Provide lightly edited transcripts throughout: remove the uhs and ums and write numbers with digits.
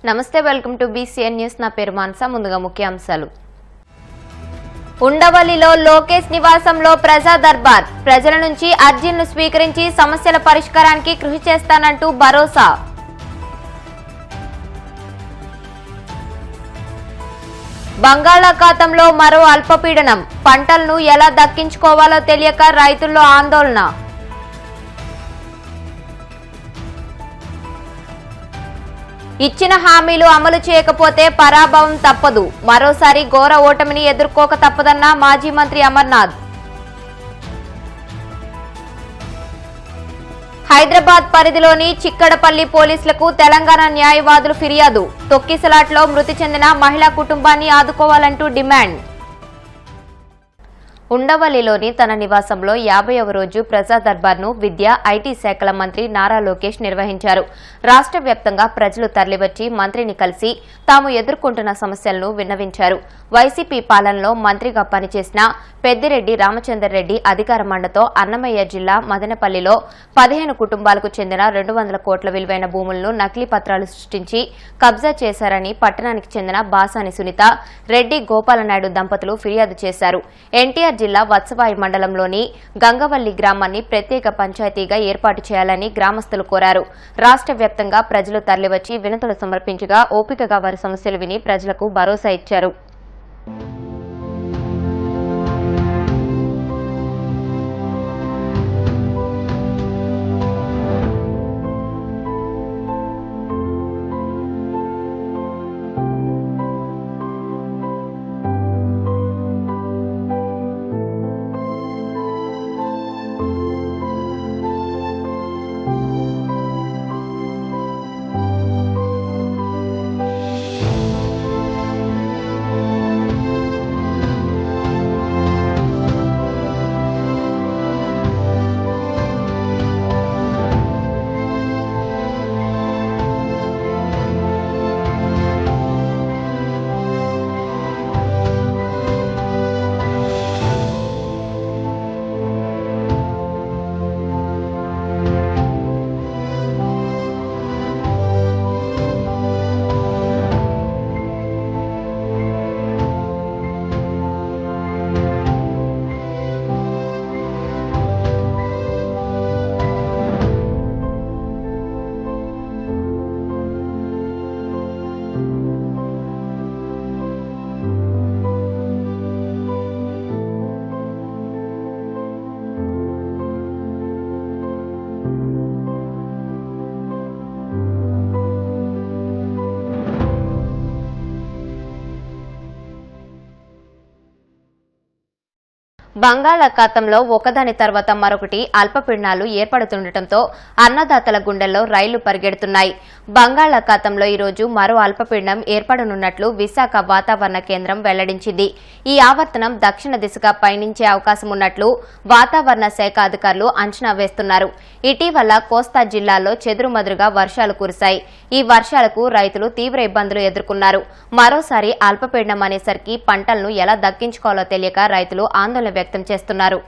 నమస్తే, welcome to BCN news. నా పేరు మానస. ముందుగా ముఖ్యాంశాలు. ఉండవల్లిలో లోకేష్ నివాసంలో ప్రజా దర్బార్. ప్రజల నుంచి అర్జీలను స్వీకరించి సమస్యల పరిష్కారానికి కృషి చేస్తానంటూ భరోసా. బంగాళాఖాతంలో మరో అల్పపీడనం. పంటలను ఎలా దక్కించుకోవాలో తెలియక రైతుల్లో ఆందోళన. ఇచ్చిన హామీలు అమలు చేయకపోతే పరాభవం తప్పదు. మరోసారి ఘోర ఓటమిని ఎదుర్కోక తప్పదన్న మాజీ మంత్రి అమర్నాథ్. హైదరాబాద్ పరిధిలోని చిక్కడపల్లి పోలీసులకు తెలంగాణ న్యాయవాదులు ఫిర్యాదు. తొక్కిసలాట్లో మృతి చెందిన మహిళా కుటుంబాన్ని ఆదుకోవాలంటూ డిమాండ్. ఉండవల్లిలోని తన నివాసంలో 50వ రోజు ప్రజా దర్బార్ను విద్యా, ఐటీ శాఖల మంత్రి నారా లోకేష్ నిర్వహించారు. రాష్ట్ర వ్యాప్తంగా ప్రజలు తరలివచ్చి మంత్రిని కలిసి తాము ఎదుర్కొంటున్న సమస్యలను విన్నవించారు. వైసీపీ పాలనలో మంత్రిగా పనిచేసిన పెద్దిరెడ్డి రామచంద్రరెడ్డి అధికార మండతో అన్నమయ్య జిల్లా మదనపల్లిలో 15 కుటుంబాలకు చెందిన 200 కోట్ల విలువైన భూములను నకిలీ పత్రాలు సృష్టించి కబ్జా చేశారని పట్టణానికి చెందిన బాసాని సునీత, రెడ్డి గోపాలనాయుడు దంపతులు ఫిర్యాదు చేశారు. ఎన్టీఆర్ జిల్లా వత్సవాయి మండలంలోని గంగవల్లి గ్రామాన్ని ప్రత్యేక పంచాయతీగా ఏర్పాటు చేయాలని గ్రామస్తులు కోరారు. రాష్ట్ర వ్యాప్తంగా ప్రజలు తరలివచ్చి వినతులు సమర్పించగా ఓపికగా వారి సమస్యలు విని ప్రజలకు భరోసా ఇచ్చారు. బంగాళాఖాతంలో ఒకదాని తర్వాత మరొకటి అల్పపీడనాలు ఏర్పడుతుండటంతో అన్నదాతల గుండెల్లో రైళ్లు పరిగెడుతున్నాయి. బంగాళాఖాతంలో ఈరోజు మరో అల్పపీడనం ఏర్పడనున్నట్లు విశాఖ వాతావరణ కేంద్రం వెల్లడించింది. ఈ ఆవర్తనం దక్షిణ దిశగా పయనించే అవకాశం ఉన్నట్లు వాతావరణ శాఖ అధికారులు అంచనా వేస్తున్నారు. ఇటీవల కోస్తా జిల్లాల్లో చెదురుమదురుగా వర్షాలు కురిశాయి. ఈ వర్షాలకు రైతులు తీవ్ర ఇబ్బందులు ఎదుర్కొన్నారు. మరోసారి అల్పపీడనం అనేసరికి పంటలను ఎలా దక్కించుకోవాలో తెలియక రైతులు ఆందోళన వ్యక్తం చేస్తున్నారు.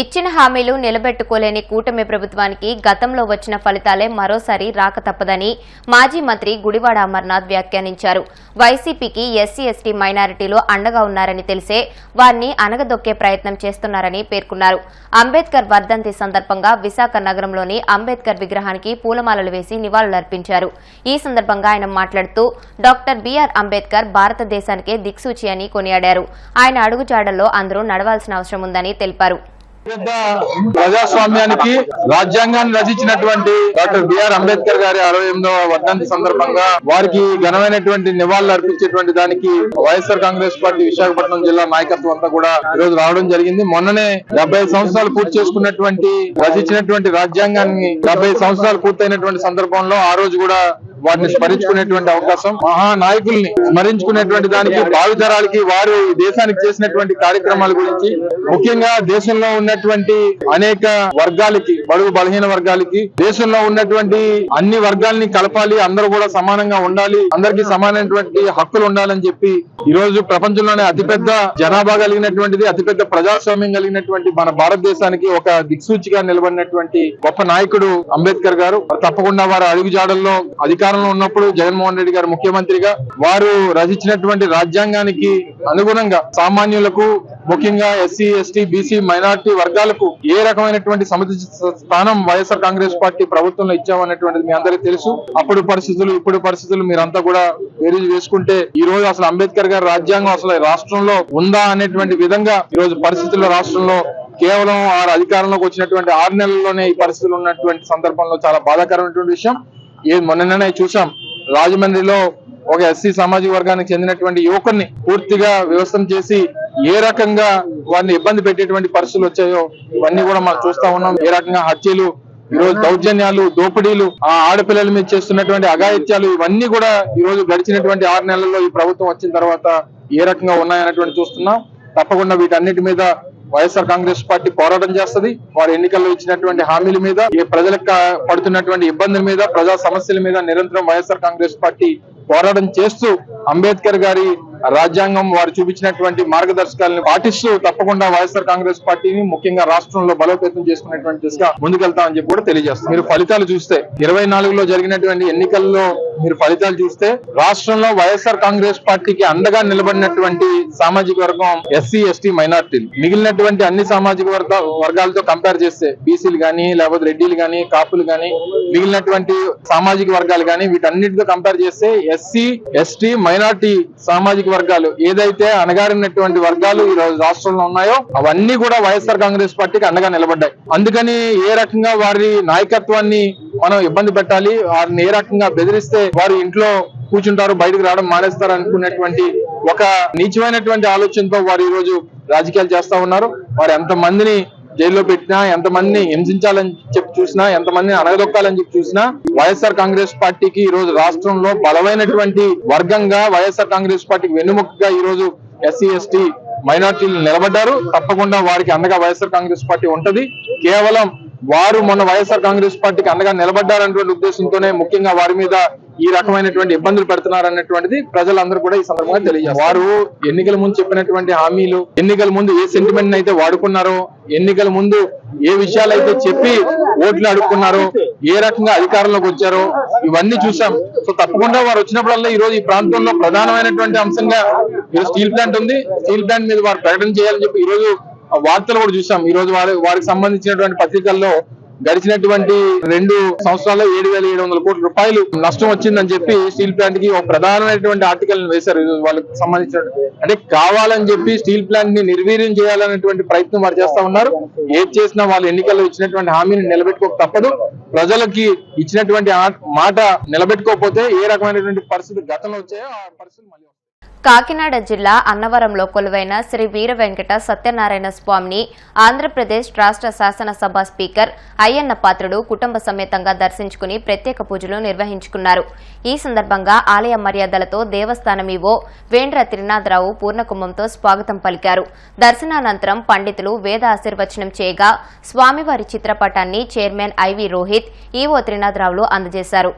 ఇచ్చిన హామీలు నిలబెట్టుకోలేని కూటమి ప్రభుత్వానికి గతంలో వచ్చిన ఫలితాలే మరోసారి రాక తప్పదని మాజీ మంత్రి గుడివాడ అమర్నాథ్ వ్యాఖ్యానించారు. వైసీపీకి ఎస్సీ, ఎస్టీ మైనారిటీలు అండగా ఉన్నారని తెలిసే వారిని అనగదొక్కే ప్రయత్నం చేస్తున్నారని పేర్కొన్నారు. అంబేద్కర్ వర్ధంతి సందర్భంగా విశాఖ నగరంలోని అంబేద్కర్ విగ్రహానికి పూలమాలలు వేసి నివాళులర్పించారు. ఈ సందర్భంగా ఆయన మాట్లాడుతూ డాక్టర్ బిఆర్ అంబేద్కర్ భారతదేశానికే దిక్సూచి అని కొనియాడారు. ఆయన అడుగుజాడల్లో అందరూ నడవాల్సిన అవసరం ఉందని తెలిపారు. ప్రజాస్వామ్యానికి రాజ్యాంగాన్ని రచించినటువంటి డాక్టర్ బిఆర్ అంబేద్కర్ గారి 68వ వర్ధంతి సందర్భంగా వారికి ఘనమైనటువంటి నివాళులు అర్పించేటువంటి దానికి వైఎస్ఆర్ కాంగ్రెస్ పార్టీ విశాఖపట్నం జిల్లా నాయకత్వం అంతా కూడా ఈరోజు రావడం జరిగింది. మొన్ననే 75 సంవత్సరాలు పూర్తి చేసుకున్నటువంటి రచించినటువంటి రాజ్యాంగాన్ని 75 సంవత్సరాలు పూర్తయినటువంటి సందర్భంలో ఆ రోజు కూడా వారిని స్మరించుకునేటువంటి అవకాశం, మహానాయకుల్ని స్మరించుకునేటువంటి దానికి, భావితరాలకి వారు దేశానికి చేసినటువంటి కార్యక్రమాల గురించి, ముఖ్యంగా దేశంలో ఉన్నటువంటి అనేక వర్గాలకి, బడుగు బలహీన వర్గాలకి దేశంలో ఉన్నటువంటి అన్ని వర్గాలని కలపాలి, అందరూ కూడా సమానంగా ఉండాలి, అందరికీ సమానమైనటువంటి హక్కులు ఉండాలని చెప్పి ఈ రోజు ప్రపంచంలోనే అతిపెద్ద జనాభా కలిగినటువంటిది, అతిపెద్ద ప్రజాస్వామ్యం కలిగినటువంటి మన భారతదేశానికి ఒక దిక్సూచిగా నిలబడినటువంటి గొప్ప నాయకుడు అంబేద్కర్ గారు. తప్పకుండా వారి అడుగుజాడల్లో అధికారంలో ఉన్నప్పుడు జగన్మోహన్ రెడ్డి గారు ముఖ్యమంత్రిగా వారు రచించినటువంటి రాజ్యాంగానికి అనుగుణంగా సామాన్యులకు, ముఖ్యంగా ఎస్సీ, ఎస్టీ, బీసీ, మైనారిటీ వర్గాలకు ఏ రకమైనటువంటి సముచిత స్థానం వైఎస్ఆర్ కాంగ్రెస్ పార్టీ ప్రభుత్వంలో ఇచ్చామనేటువంటిది మీ అందరికీ తెలుసు. అప్పుడు పరిస్థితులు, ఇప్పుడు పరిస్థితులు మీరంతా కూడా బేరీజు వేసుకుంటే ఈ రోజు అసలు అంబేద్కర్ గారి రాజ్యాంగం అసలు రాష్ట్రంలో ఉందా అనేటువంటి విధంగా ఈ రోజు పరిస్థితుల్లో రాష్ట్రంలో కేవలం వారు అధికారంలోకి వచ్చినటువంటి 6 నెలల్లోనే ఈ పరిస్థితులు ఉన్నటువంటి సందర్భంలో చాలా బాధాకరమైనటువంటి విషయం. మొన్ననే చూసాం, రాజమండ్రిలో ఒక ఎస్సీ సామాజిక వర్గానికి చెందినటువంటి యువకుడిని పూర్తిగా వ్యవస్థం చేసి ఏ రకంగా వారిని ఇబ్బంది పెట్టేటువంటి పరిస్థితులు వచ్చాయో ఇవన్నీ కూడా మనం చూస్తా ఉన్నాం. ఏ రకంగా హత్యలు, ఈ రోజు దౌర్జన్యాలు, దోపిడీలు, ఆ ఆడపిల్లల మీద చేస్తున్నటువంటి అఘాయిత్యాలు ఇవన్నీ కూడా ఈ రోజు గడిచినటువంటి 6 నెలల్లో ఈ ప్రభుత్వం వచ్చిన తర్వాత ఏ రకంగా ఉన్నాయనేటువంటి చూస్తున్నాం. తప్పకుండా వీటన్నిటి మీద వైఎస్ఆర్ కాంగ్రెస్ పార్టీ పోరాటం చేస్తుంది. వారు ఎన్నికల్లో ఇచ్చినటువంటి హామీల మీద, ఏ ప్రజలకు పడుతున్నటువంటి ఇబ్బందుల మీద, ప్రజా సమస్యల మీద నిరంతరం వైఎస్ఆర్ కాంగ్రెస్ పార్టీ పోరాటం చేస్తూ అంబేద్కర్ గారి రాజ్యాంగం వారు చూపించినటువంటి మార్గదర్శకాలను పాటిస్తూ తప్పకుండా వైఎస్ఆర్ కాంగ్రెస్ పార్టీని ముఖ్యంగా రాష్ట్రంలో బలోపేతం చేసుకునేటువంటి దిశగా ముందుకెళ్తామని చెప్పి కూడా తెలియజేస్తాం. మీరు ఫలితాలు చూస్తే 24లో జరిగినటువంటి ఎన్నికల్లో మీరు ఫలితాలు చూస్తే రాష్ట్రంలో వైఎస్ఆర్ కాంగ్రెస్ పార్టీకి అండగా నిలబడినటువంటి సామాజిక వర్గం ఎస్సీ, ఎస్టీ, మైనార్టీలు. మిగిలినటువంటి అన్ని సామాజిక వర్గాలతో కంపేర్ చేస్తే బీసీలు గానీ, లేకపోతే రెడ్డిలు గానీ, కాపులు గానీ, మిగిలినటువంటి సామాజిక వర్గాలు గానీ వీటన్నిటితో కంపేర్ చేస్తే ఎస్సీ, ఎస్టీ, మైనార్టీ సామాజిక వర్గాలు ఏదైతే అణగారినటువంటి వర్గాలు ఈ రోజు రాష్ట్రంలో ఉన్నాయో అవన్నీ కూడా వైఎస్ఆర్ కాంగ్రెస్ పార్టీకి అండగా నిలబడ్డాయి. అందుకని ఏ రకంగా వారి నాయకత్వాన్ని మనం ఇబ్బంది పెట్టాలి, వారిని ఏ రకంగా బెదిరిస్తే వారు ఇంట్లో కూర్చుంటారు, బయటకు రావడం మానేస్తారు అనుకున్నటువంటి ఒక నీచమైనటువంటి ఆలోచనతో వారు ఈ రోజు రాజకీయాలు చేస్తా ఉన్నారు. వారు ఎంతమందిని జైల్లో పెట్టినా, ఎంతమందిని హింసించాలని చెప్పి చూసినా, ఎంతమందిని అణగదొక్కాలని చెప్పి చూసినా వైఎస్ఆర్ కాంగ్రెస్ పార్టీకి ఈ రోజు రాష్ట్రంలో బలమైనటువంటి వర్గంగా వైఎస్ఆర్ కాంగ్రెస్ పార్టీకి వెన్నుముకగా ఈ రోజు ఎస్సీ, ఎస్టీ, మైనార్టీలు నిలబడ్డారు. తప్పకుండా వారికి అండగా వైఎస్ఆర్ కాంగ్రెస్ పార్టీ ఉంటది. కేవలం వారు మొన్న వైఎస్ఆర్ కాంగ్రెస్ పార్టీకి అండగా నిలబడ్డారనేటువంటి ఉద్దేశంతోనే ముఖ్యంగా వారి మీద ఈ రకమైనటువంటి ఇబ్బందులు పెడుతున్నారు అన్నటువంటిది ప్రజలందరూ కూడా ఈ సందర్భంగా తెలియజేస్తారు. వారు ఎన్నికల ముందు చెప్పినటువంటి హామీలు, ఎన్నికల ముందు ఏ సెంటిమెంట్ అయితే వాడుకున్నారో, ఎన్నికల ముందు ఏ విషయాలు అయితే చెప్పి ఓట్లు అడుక్కున్నారో, ఏ రకంగా అధికారంలోకి వచ్చారో ఇవన్నీ చూసాం. సో తప్పకుండా వారు వచ్చినప్పుడల్లా ఈ రోజు ఈ ప్రాంతంలో ప్రధానమైనటువంటి అంశంగా స్టీల్ ప్లాంట్ ఉంది. స్టీల్ ప్లాంట్ మీద వారు ప్రకటన చేయాలని చెప్పి ఈ రోజు వార్తలు కూడా చూసాం. ఈ రోజు వారికి సంబంధించినటువంటి పత్రికల్లో గడిచినటువంటి 2 సంవత్సరాల్లో 7,700 కోట్ల రూపాయలు నష్టం వచ్చిందని చెప్పి స్టీల్ ప్లాంట్ కి ఒక ప్రధానమైనటువంటి ఆర్టికల్ వేశారు. వాళ్ళకి సంబంధించిన అంటే కావాలని చెప్పి స్టీల్ ప్లాంట్ ని నిర్వీర్యం చేయాలనేటువంటి ప్రయత్నం వారు చేస్తా ఉన్నారు. ఏది చేసినా వాళ్ళు ఎన్నికల్లో ఇచ్చినటువంటి హామీని నిలబెట్టుకోక తప్పదు. ప్రజలకి ఇచ్చినటువంటి మాట నిలబెట్టుకోకపోతే ఏ రకమైనటువంటి పరిస్థితి గతంలో వచ్చాయో ఆ పరిస్థితి మళ్ళీ కాకినాడ జిల్లా అన్నవరంలో కొలువైన శ్రీ వీర వెంకట సత్యనారాయణ స్వామిని ఆంధ్రప్రదేశ్ రాష్ట్ర శాసనసభ స్పీకర్ అయ్యన్న పాత్రుడు కుటుంబ సమేతంగా దర్శించుకుని ప్రత్యేక పూజలు నిర్వహించుకున్నారు. ఈ సందర్భంగా ఆలయ మర్యాదలతో దేవస్థానం ఈవో వేండ్ర త్రినాథరావు పూర్ణకుంభంతో స్వాగతం పలికారు. దర్శనానంతరం పండితులు వేద ఆశీర్వచనం చేయగా స్వామివారి చిత్రపటాన్ని చైర్మన్ ఐవి రోహిత్, ఈవో త్రినాథరావులు అందజేశారు.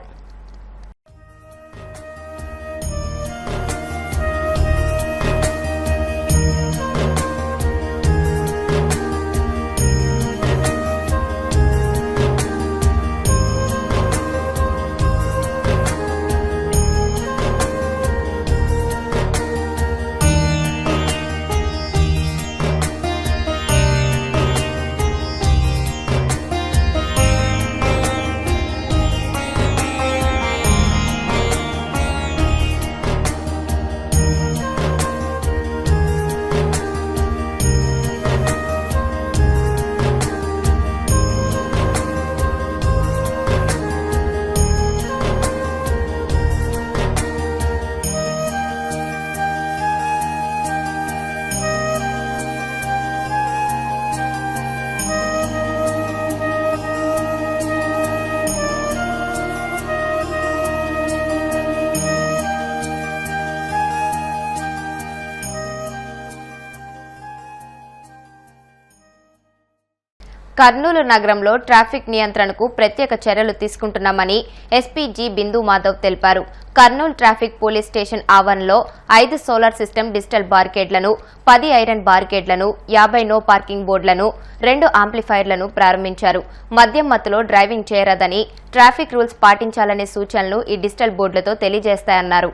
కర్నూలు నగరంలో ట్రాఫిక్ నియంత్రణకు ప్రత్యేక చర్యలు తీసుకుంటున్నామని ఎస్పీ జి బిందు మాధవ్ తెలిపారు. కర్నూలు ట్రాఫిక్ పోలీస్ స్టేషన్ ఆవరణలో 5 సోలార్ సిస్టమ్ డిజిటల్ బారికేడ్లను, 10 ఐరన్ బారికేడ్లను, 50 నో పార్కింగ్ బోర్డులను, 2 ఆంప్లిఫైర్లను ప్రారంభించారు. మద్యం మత్తులో డ్రైవింగ్ చేయరాదని, ట్రాఫిక్ రూల్స్ పాటించాలనే సూచనలు ఈ డిజిటల్ బోర్డులతో తెలియజేస్తాయన్నారు.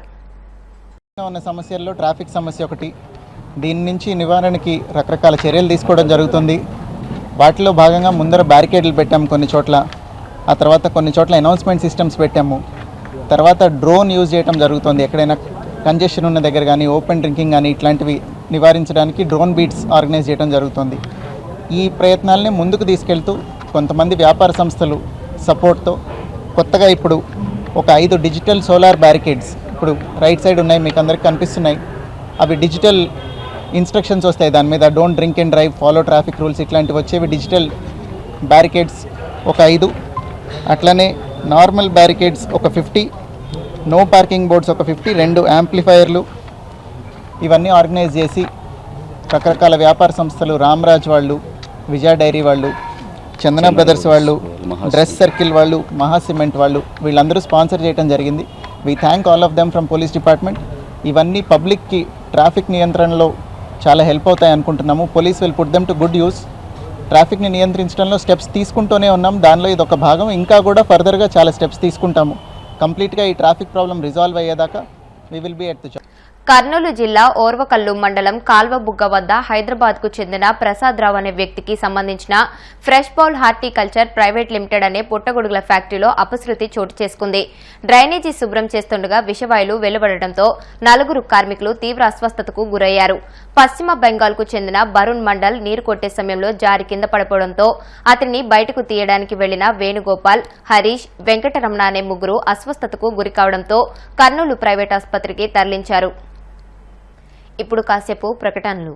ఉన్న సమస్యల్లో ట్రాఫిక్ సమస్య ఒకటి. దీని నుంచి నివారణకి రకరకాల చర్యలు తీసుకోవడం జరుగుతుంది. వాటిలో భాగంగా ముందర బ్యారికేడ్లు పెట్టాము కొన్ని చోట్ల, ఆ తర్వాత కొన్ని చోట్ల అనౌన్స్మెంట్ సిస్టమ్స్ పెట్టాము. తర్వాత డ్రోన్ యూజ్ చేయడం జరుగుతుంది. ఎక్కడైనా కంజెషన్ ఉన్న దగ్గర కానీ, ఓపెన్ డ్రింకింగ్ కానీ ఇట్లాంటివి నివారించడానికి డ్రోన్ బీట్స్ ఆర్గనైజ్ చేయడం జరుగుతుంది. ఈ ప్రయత్నాలని ముందుకు తీసుకెళ్తూ కొంతమంది వ్యాపార సంస్థలు సపోర్ట్తో కొత్తగా ఇప్పుడు ఒక 5 డిజిటల్ సోలార్ బ్యారికేడ్స్ ఇప్పుడు రైట్ సైడ్ ఉన్నాయి, మీకు అందరికి కనిపిస్తున్నాయి. అవి డిజిటల్ ఇన్స్ట్రక్షన్స్ వస్తాయి, దాని మీద don't drink and drive, follow traffic rules ఇట్లాంటివి వచ్చేవి డిజిటల్ బ్యారికేడ్స్ ఒక 5, అట్లనే నార్మల్ బ్యారికేడ్స్ ఒక 50, నో పార్కింగ్ బోర్డ్స్ ఒక 50, 2 యాంప్లిఫైర్లు ఇవన్నీ ఆర్గనైజ్ చేసి రకరకాల వ్యాపార సంస్థలు, రామ్రాజ్ వాళ్ళు, విజయ డైరీ వాళ్ళు, చందన బ్రదర్స్ వాళ్ళు, డ్రెస్ సర్కిల్ వాళ్ళు, మహా సిమెంట్ వాళ్ళు వీళ్ళందరూ స్పాన్సర్ చేయడం జరిగింది. We thank all of them from police department. ఇవన్నీ పబ్లిక్కి ట్రాఫిక్ నియంత్రణలో చాలా హెల్ప్ అవుతాయి అనుకుంటున్నాము. Police will put them to good use. ట్రాఫిక్ని నియంత్రించడంలో స్టెప్స్ తీసుకుంటూనే ఉన్నాం, దానిలో ఇది ఒక భాగం. ఇంకా కూడా ఫర్దర్గా చాలా స్టెప్స్ తీసుకుంటాము. కంప్లీట్గా ఈ ట్రాఫిక్ ప్రాబ్లం రిజాల్వ్ అయ్యేదాకా we will be at the job. Kurnool జిల్లా ఓర్వకల్లు మండలం కాల్వబుగ్గ వద్ద హైదరాబాద్ కు చెందిన ప్రసాద్ రావు అనే వ్యక్తికి సంబంధించిన fresh bowl horticulture private limited అనే పుట్టగొడుగుల ఫ్యాక్టరీలో అపశృతి చోటు చేసుకుంది. డ్రైనేజీ శుభ్రం చేస్తుండగా విషవాయువులు వెలువడటంతో 4 కార్మికులు తీవ్ర అస్వస్థతకు గురయ్యారు. పశ్చిమ బెంగాల్ కు చెందిన బరుణ్ మండల్ నీరు కొట్టే సమయంలో జారి కింద పడిపోవడంతో అతన్ని బయటకు తీయడానికి వెళ్లిన వేణుగోపాల్, హరీష్, వెంకటరమణ అనే 3 అస్వస్థతకు గురికావడంతో కర్నూలు ప్రైవేట్ ఆసుపత్రికి తరలించారు. ఇప్పుడు కాసేపు ప్రకటనలు.